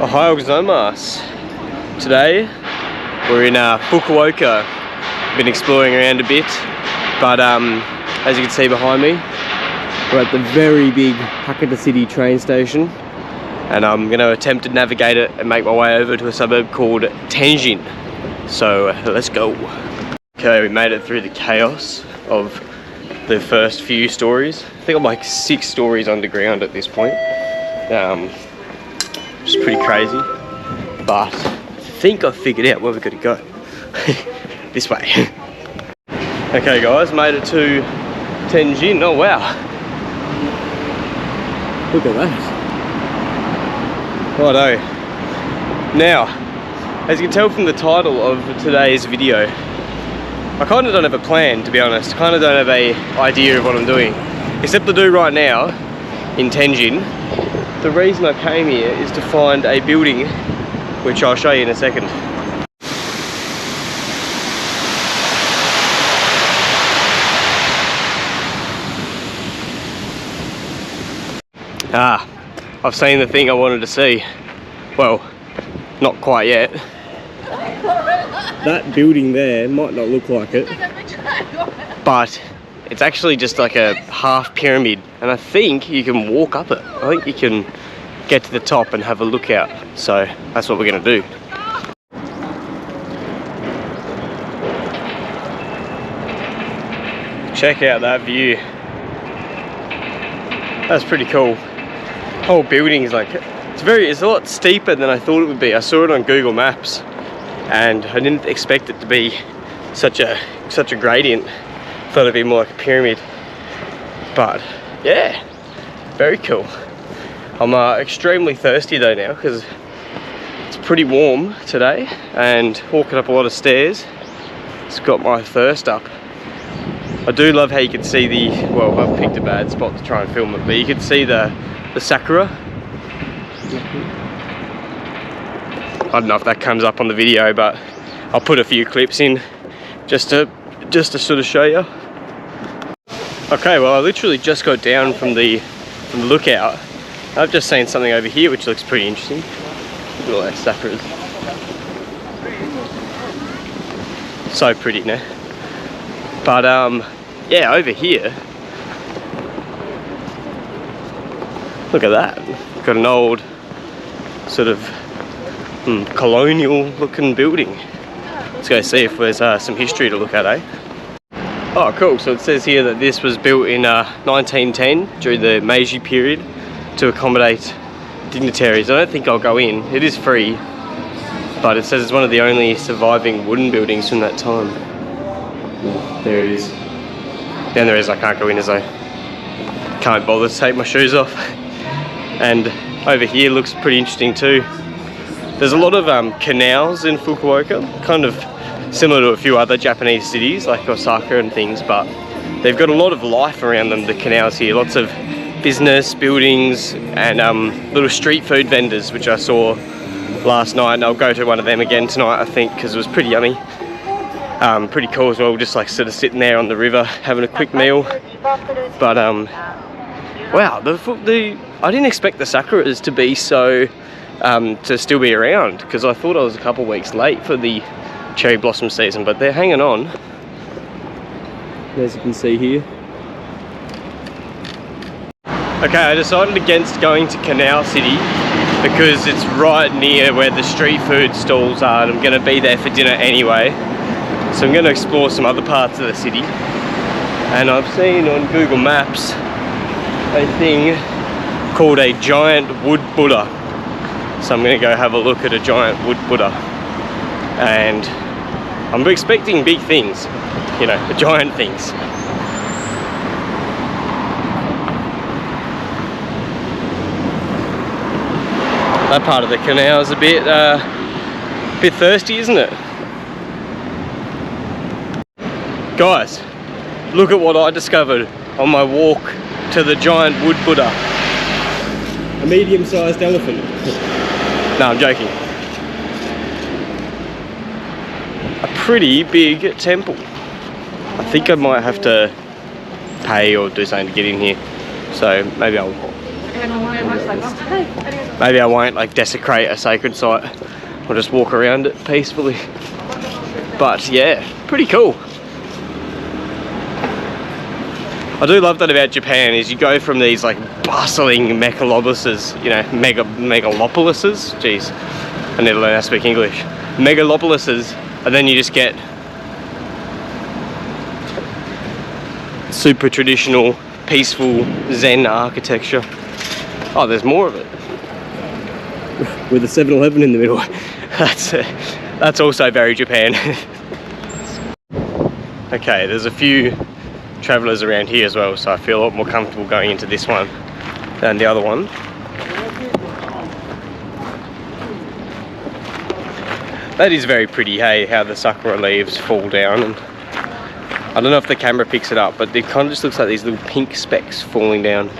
Ohio gozaimasu. Today we're in Fukuoka. Been exploring around a bit, but as you can see behind me, we're at the very big Hakata City train station, and I'm going to attempt to navigate it and make my way over to a suburb called Tenjin. So let's go. Okay, we made it through the chaos of the first few stories. I think I'm like 6 stories underground at this point. Which is pretty crazy, but I think I've figured out where we've got to go. This way. Okay guys, made it to Tenjin. Oh wow. Look at that. Righto. Now, as you can tell from the title of today's video, I kind of don't have a plan, to be honest. I kind of don't have a idea of what I'm doing. Except I do right now, in Tenjin. The reason I came here is to find a building, which I'll show you in a second. I've seen the thing I wanted to see. Well, not quite yet. That building there might not look like it, but it's actually just like a half pyramid, and I think you can walk up it. I think you can get to the top and have a look out. So that's what we're gonna do. Check out that view. That's pretty cool. Whole building is like, it's a lot steeper than I thought it would be. I saw it on Google Maps and I didn't expect it to be such a gradient. Thought it'd be more like a pyramid, but yeah, very cool. I'm extremely thirsty though now because it's pretty warm today, and walking up a lot of stairs, it's got my thirst up. I do love how you can see the, well, I've picked a bad spot to try and film it, but you can see the sakura. I don't know if that comes up on the video, but I'll put a few clips in just to sort of show you. Okay, well I literally just got down from the lookout. I've just seen something over here which looks pretty interesting. Look at all those sakuras. So pretty now. But yeah, over here, look at that. Got an old sort of colonial looking building. Let's go see if there's some history to look at, eh? Oh cool, so it says here that this was built in 1910 during the Meiji period to accommodate dignitaries. I don't think I'll go in, it is free, but it says it's one of the only surviving wooden buildings from that time. There it is. Down there is, I can't go in as I can't bother to take my shoes off. And over here looks pretty interesting too. There's a lot of canals in Fukuoka, kind of similar to a few other Japanese cities like Osaka and things, but they've got a lot of life around them, the canals here. Lots of business, buildings, and little street food vendors, which I saw last night, and I'll go to one of them again tonight, I think, because it was pretty yummy. Pretty cool as well, just like sort of sitting there on the river having a quick meal. But wow, I didn't expect the sakuras to be so to still be around, because I thought I was a couple weeks late for the cherry blossom season, but they're hanging on, as you can see here. Okay, I decided against going to Canal City because it's right near where the street food stalls are, and I'm going to be there for dinner anyway. So I'm going to explore some other parts of the city. And I've seen on Google Maps a thing called a giant wood Buddha. So I'm going to go have a look at a giant wood Buddha. And I'm expecting big things, you know, giant things. That part of the canal is a bit thirsty, isn't it? Guys, look at what I discovered on my walk to the giant wood Buddha. A medium-sized elephant. No, I'm joking. A pretty big temple. I think I might have to pay or do something to get in here. So maybe I'll Maybe I won't like desecrate a sacred site. I'll just walk around it peacefully. But yeah, pretty cool. I do love that about Japan is you go from these like bustling megalopolises, you know, megalopolises. Jeez, I need to learn how to speak English. Megalopolises, and then you just get super traditional, peaceful Zen architecture. Oh, there's more of it. With a 7-Eleven in the middle. That's also very Japan. Okay, there's a few travellers around here as well, so I feel a lot more comfortable going into this one than the other one. That is very pretty, hey, how the sakura leaves fall down. And I don't know if the camera picks it up, but it kind of just looks like these little pink specks falling down.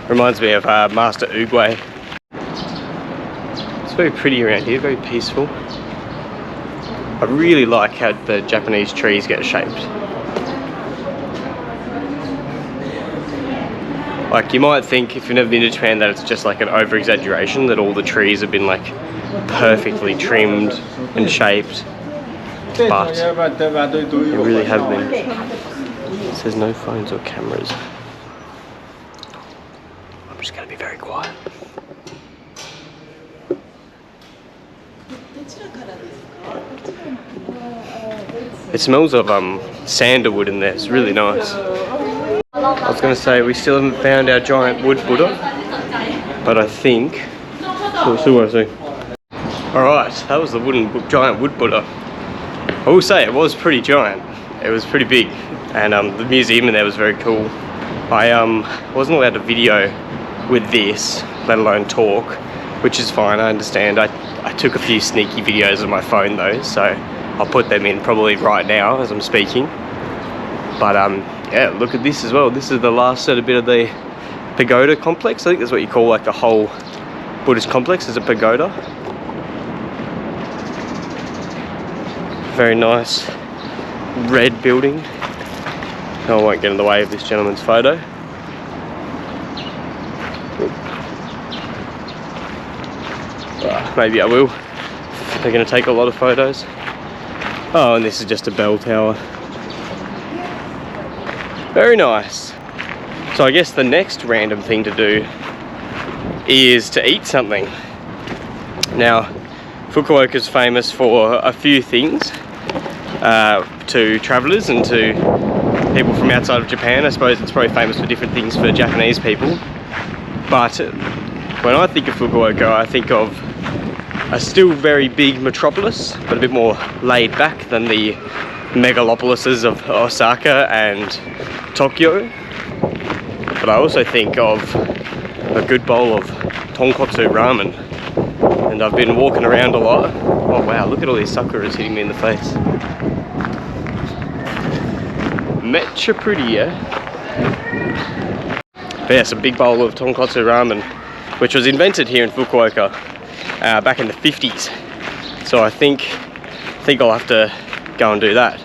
Reminds me of Master Oogway. It's very pretty around here, very peaceful. I really like how the Japanese trees get shaped. Like you might think, if you've never been to Japan, that it's just like an over-exaggeration, that all the trees have been like perfectly trimmed and shaped. But they really have been. It says no phones or cameras. I'm just going to be very quiet. It smells of sandalwood in there. It's really nice. I was going to say we still haven't found our giant wood Buddha, but I think we'll see what I see. Alright, that was the giant wood Buddha. I will say it was pretty giant. It was pretty big, and the museum in there was very cool. I wasn't allowed to video with this, let alone talk, which is fine, I understand. I took a few sneaky videos on my phone though, so I'll put them in probably right now as I'm speaking. But yeah, look at this as well. This is the last sort of bit of the pagoda complex. I think that's what you call like the whole Buddhist complex, is a pagoda. Very nice red building. I won't get in the way of this gentleman's photo. Maybe I will. They're going to take a lot of photos. Oh, and this is just a bell tower. Very nice. So I guess the next random thing to do is to eat something. Now, Fukuoka is famous for a few things to travellers and to people from outside of Japan. I suppose it's probably famous for different things for Japanese people. But when I think of Fukuoka, I think of a still very big metropolis, but a bit more laid back than the megalopolises of Osaka and Tokyo. But I also think of a good bowl of tonkotsu ramen. And I've been walking around a lot. Oh wow, look at all these sakuras hitting me in the face. Mecha pretty, yeah? But yes, a big bowl of tonkotsu ramen, which was invented here in Fukuoka back in the 50s. So I think I'll have to go and do that.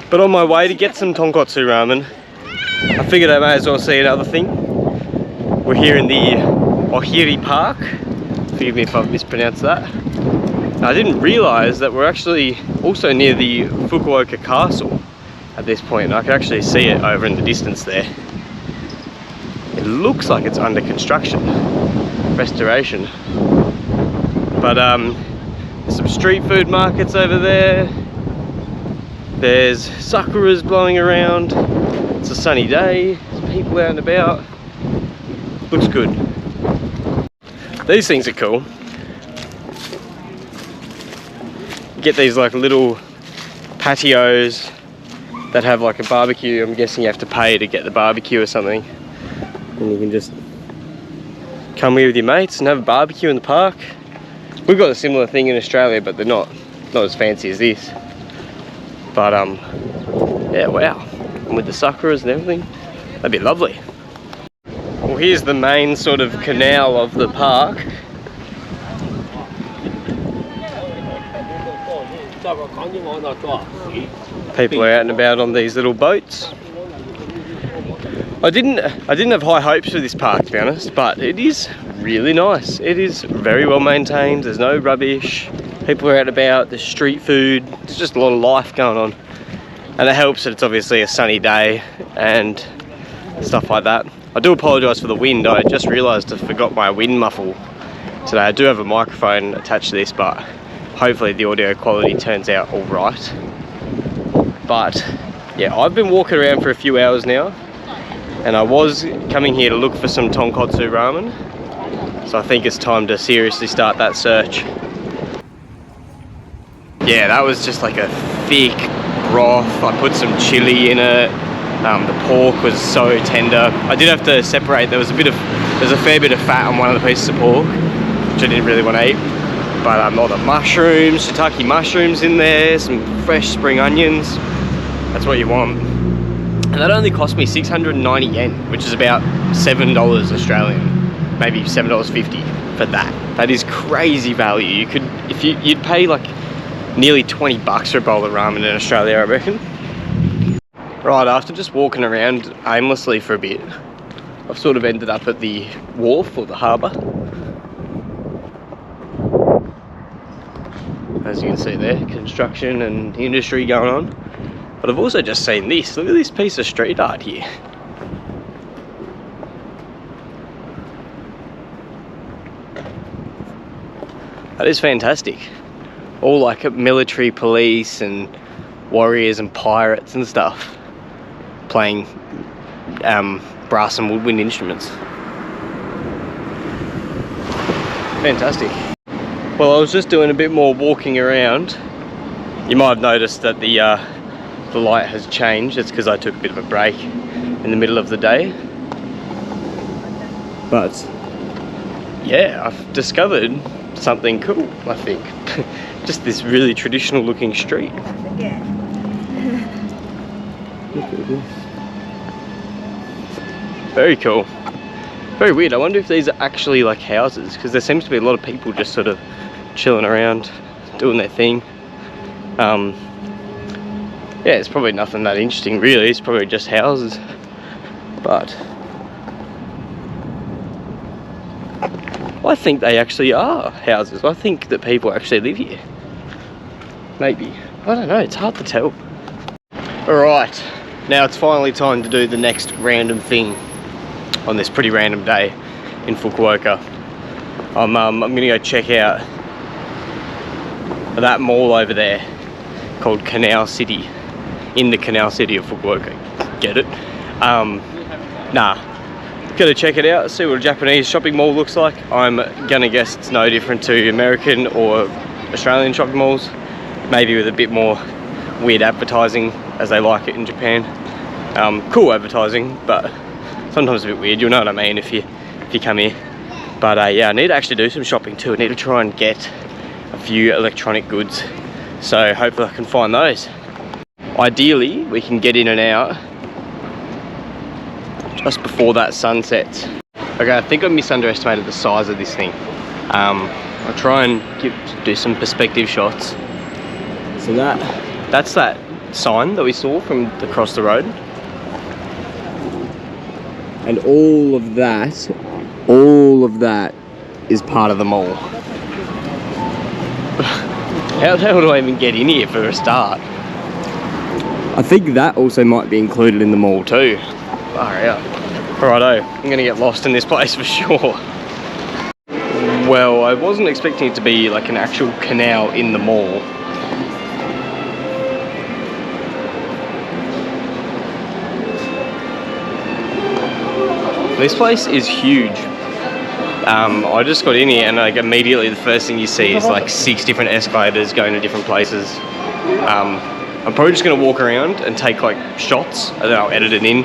But on my way to get some tonkotsu ramen, I figured I may as well see another thing. We're here in the Ohiri Park. Forgive me if I've mispronounced that. I didn't realise that we're actually also near the Fukuoka Castle at this point. I can actually see it over in the distance there. It looks like it's under construction, restoration. But there's some street food markets over there. There's sakuras blowing around. It's a sunny day. There's people out and about. Looks good. These things are cool. You get these like little patios that have like a barbecue. I'm guessing you have to pay to get the barbecue or something. And you can just come here with your mates and have a barbecue in the park. We've got a similar thing in Australia, but they're not as fancy as this. But yeah, wow. And with the sakuras and everything, that'd be lovely. Well, here's the main sort of canal of the park. People are out and about on these little boats. I didn't have high hopes for this park, to be honest, but it is really nice. It is very well maintained. There's no rubbish. People are out and about. There's street food. There's just a lot of life going on, and it helps that it's obviously a sunny day and stuff like that. I do apologise for the wind. I just realised I forgot my wind muffle today. I do have a microphone attached to this, but hopefully the audio quality turns out all right. But yeah, I've been walking around for a few hours now, and I was coming here to look for some tonkotsu ramen, so I think it's time to seriously start that search. Yeah, that was just like a thick broth. I put some chili in it. The pork was so tender. I did have to separate. There's a fair bit of fat on one of the pieces of pork, which I didn't really want to eat. But all the mushrooms, shiitake mushrooms in there, some fresh spring onions. That's what you want. And that only cost me 690 yen, which is about $7 Australian, maybe $7.50 for that. That is crazy value. You could, you'd pay like nearly 20 bucks for a bowl of ramen in Australia, I reckon. Right, after just walking around aimlessly for a bit, I've sort of ended up at the wharf or the harbour. As you can see there, construction and industry going on. But I've also just seen this. Look at this piece of street art here. That is fantastic. All like military police and warriors and pirates and stuff playing brass and woodwind instruments. Fantastic. Well, I was just doing a bit more walking around. You might have noticed that the light has changed. It's because I took a bit of a break in the middle of the day. But yeah, I've discovered something cool, I think. Just this really traditional looking street. Look at this. Very cool. Very weird. I wonder if these are actually like houses, because there seems to be a lot of people just sort of chilling around, doing their thing. Yeah, it's probably nothing that interesting really. It's probably just houses. But I think they actually are houses. I think that people actually live here. Maybe. I don't know, it's hard to tell. Alright, now it's finally time to do the next random thing on this pretty random day in Fukuoka. I'm gonna go check out that mall over there called Canal City, in the Canal City of Fukuoka. Get it? Gonna check it out, see what a Japanese shopping mall looks like. I'm gonna guess it's no different to American or Australian shopping malls, maybe with a bit more weird advertising as they like it in Japan. Cool advertising, but sometimes a bit weird, you'll know what I mean if you come here. But yeah, I need to actually do some shopping too. I need to try and get a few electronic goods, so hopefully I can find those. Ideally, we can get in and out just before that sun sets. Okay, I think I misunderestimated the size of this thing. I'll try and do some perspective shots. So that's that sign that we saw from across the road. And all of that is part of the mall. How the hell do I even get in here for a start? I think that also might be included in the mall too. Far out. Righto, I'm gonna get lost in this place for sure. Well, I wasn't expecting it to be like an actual canal in the mall. This place is huge. I just got in here and like immediately the first thing you see is like 6 different escalators going to different places. I'm probably just going to walk around and take like shots and then I'll edit it in.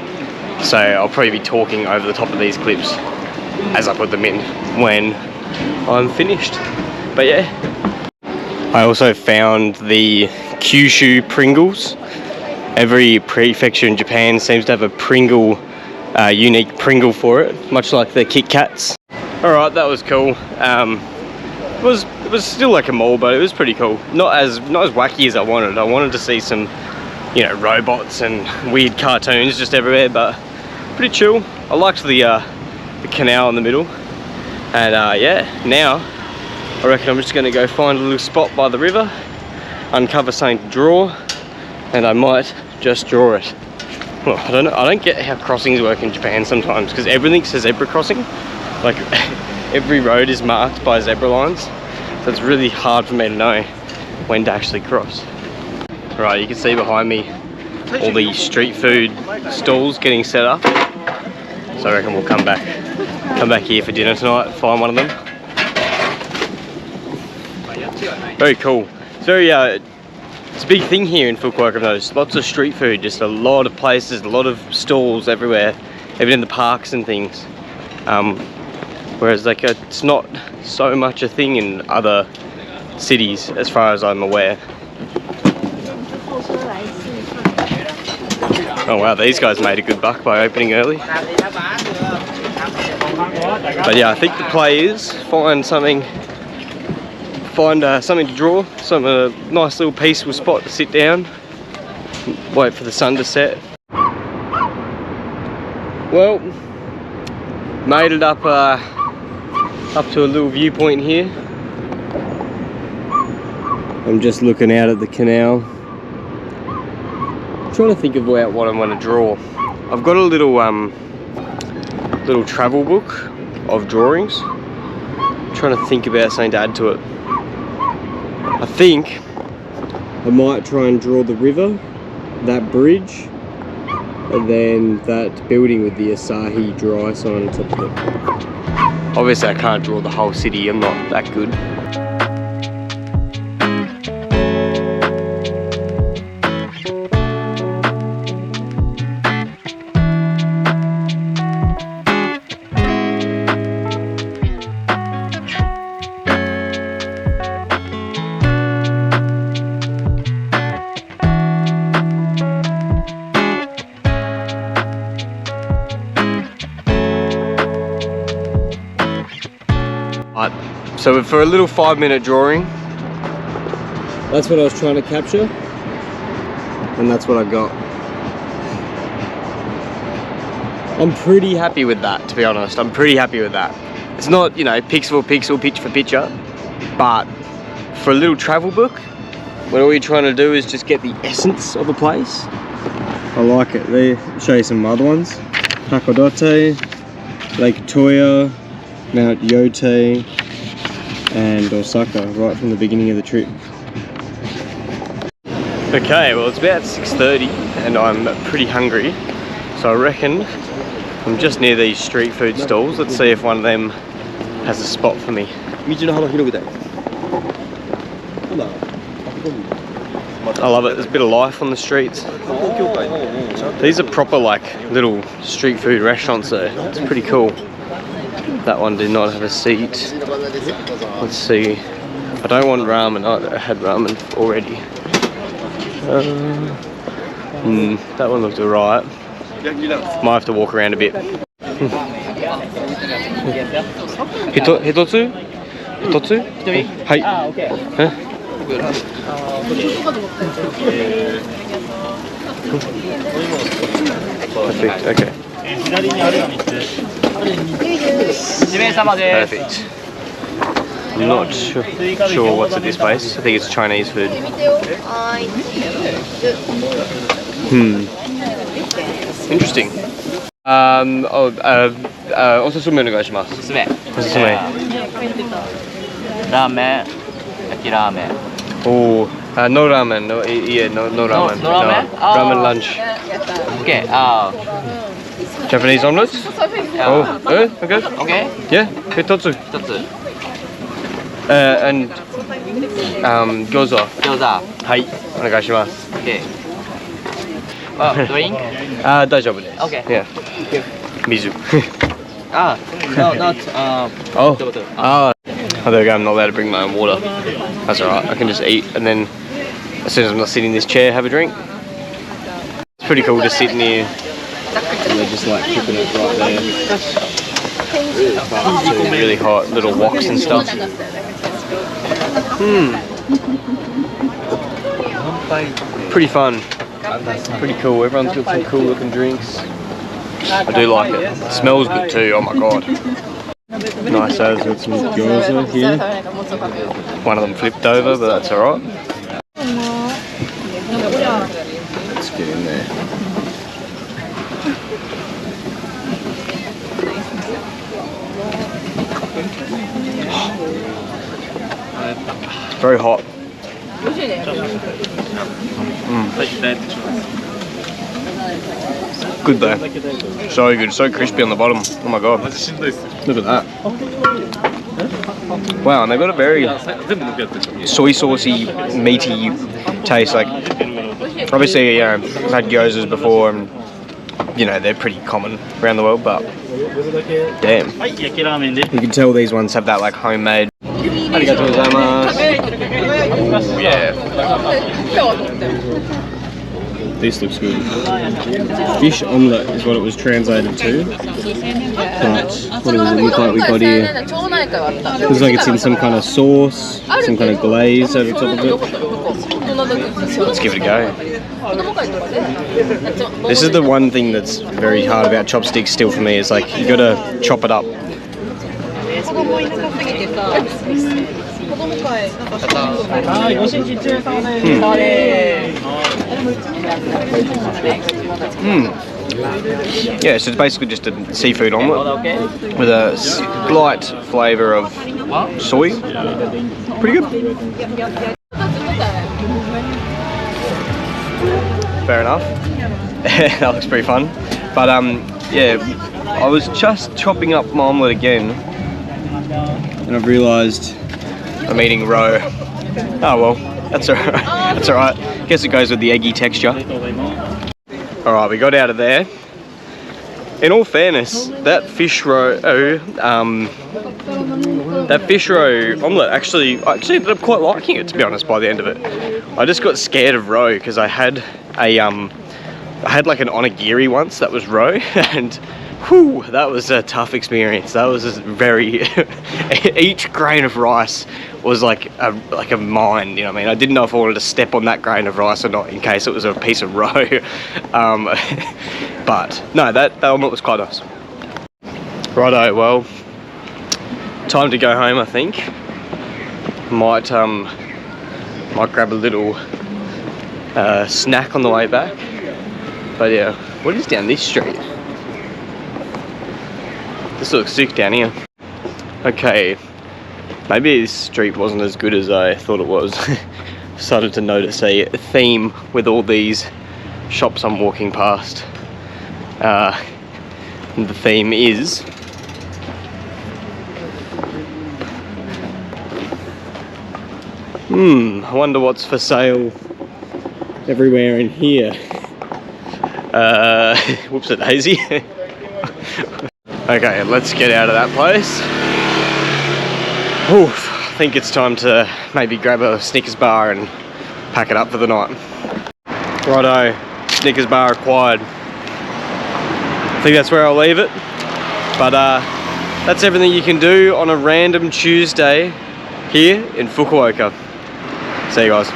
So I'll probably be talking over the top of these clips as I put them in when I'm finished. But yeah. I also found the Kyushu Pringles. Every prefecture in Japan seems to have a Pringle, unique Pringle for it, much like the Kit Kats. Alright, that was cool. It was still like a mall, but it was pretty cool. Not as wacky as I wanted. I wanted to see some, you know, robots and weird cartoons just everywhere, but pretty chill. I liked the canal in the middle. And yeah, now I reckon I'm just gonna go find a little spot by the river, uncover something to draw, and I might just draw it. Well, I don't know, I don't get how crossings work in Japan sometimes, because everything's a zebra crossing. Like, every road is marked by zebra lines, so it's really hard for me to know when to actually cross. Right, you can see behind me all the street food stalls getting set up. So I reckon we'll come back here for dinner tonight, find one of them. Very cool. It's very it's a big thing here in Fukuoka, I've noticed. Lots of street food, just a lot of places, a lot of stalls everywhere, even in the parks and things. Whereas like it's not so much a thing in other cities, as far as I'm aware. Oh wow, these guys made a good buck by opening early. But yeah, I think the play is find something to draw, a nice little peaceful spot to sit down, wait for the sun to set. Well, made it up to a little viewpoint here. I'm just looking out at the canal. I'm trying to think about what I want to draw. I've got a little travel book of drawings. I'm trying to think about something to add to it. I think I might try and draw the river, that bridge, and then that building with the Asahi Dry sign on top of it. Obviously I can't draw the whole city, I'm not that good. So for a little 5-minute drawing, that's what I was trying to capture, and that's what I got. I'm pretty happy with that, to be honest. I'm pretty happy with that. It's not, you know, pixel for pixel, picture for picture, but for a little travel book, when all you're trying to do is just get the essence of a place, I like it. They show you some other ones. Hakodate, Lake Toya, Mount Yote, and Osaka, right from the beginning of the trip. Okay, well it's about 6:30 and I'm pretty hungry, so I reckon I'm just near these street food stalls. Let's see if one of them has a spot for me. I love it, there's a bit of life on the streets. These are proper like little street food restaurants though, it's pretty cool. That one did not have a seat. Let's see. I don't want ramen. I had ramen already. That one looked alright. Might have to walk around a bit. Hitotsu? Hitotsu? Hai. Huh? Perfect, okay. Perfect. I'm not sure what's at this place. I think it's Chinese food. Interesting. Osusume onegaishimasu. Osusume. Ramen. Yaki ramen. Oh, no ramen. No, yeah, no ramen. No ramen? Ramen lunch. Okay. Japanese omelets? Oh, okay. Okay. Yeah, hitotsu. And gyoza. Gyoza. Hai, onegaishimasu. Okay. Drink? 大丈夫です. Okay. Yeah. Mizu. No, not oh. Oh, there we go. I'm not allowed to bring my own water. That's alright. I can just eat and then as soon as I'm not sitting in this chair, have a drink. It's pretty cool just sitting here. And they're just like cooking it right there. Really fast too, really hot, little woks and stuff. Pretty fun. Pretty cool. Everyone's got some cool looking drinks. I do like it. It smells good too, oh my god. Nice as with some gyoza here. One of them flipped over, but that's alright. Let's get in there. Very hot. Good though. So good, so crispy on the bottom. Oh my god. Look at that. Wow, and they've got a very soy saucy, meaty taste. Like, obviously, I've had gyozas before, and you know they're pretty common around the world. But damn, you can tell these ones have that like homemade. Arigatou gozaimasu. Yeah. This looks good. Fish omelette is what it was translated to. But what does it look like we got here? Looks like it's in some kind of sauce, some kind of glaze over top of it. Let's give it a go. This is the one thing that's very hard about chopsticks still for me, is like you gotta chop it up. Yeah, so it's basically just a seafood omelette with a slight flavour of soy. Pretty good. Fair enough. That looks pretty fun. But yeah, I was just chopping up my omelette again, and I've realised I'm eating roe. Oh well, that's alright. That's alright. Guess it goes with the eggy texture. Alright, we got out of there. In all fairness, that fish roe, omelette actually I ended up quite liking it, to be honest. By the end of it, I just got scared of roe because I had like an onigiri once that was roe, and whew, that was a tough experience. That was just very each grain of rice was like a mine, you know what I mean? I didn't know if I wanted to step on that grain of rice or not in case it was a piece of roe. But no, that omelette was quite nice. Righto, well, time to go home, I think. Might grab a little snack on the way back. But yeah, what is down this street? This looks sick down here. Okay, maybe this street wasn't as good as I thought it was. Started to notice a theme with all these shops I'm walking past. And the theme is I wonder what's for sale everywhere in here. Whoops a daisy. Okay, let's get out of that place. Oof, I think it's time to maybe grab a Snickers bar and pack it up for the night. Righto, Snickers bar acquired. I think that's where I'll leave it. But that's everything you can do on a random Tuesday here in Fukuoka. See you guys.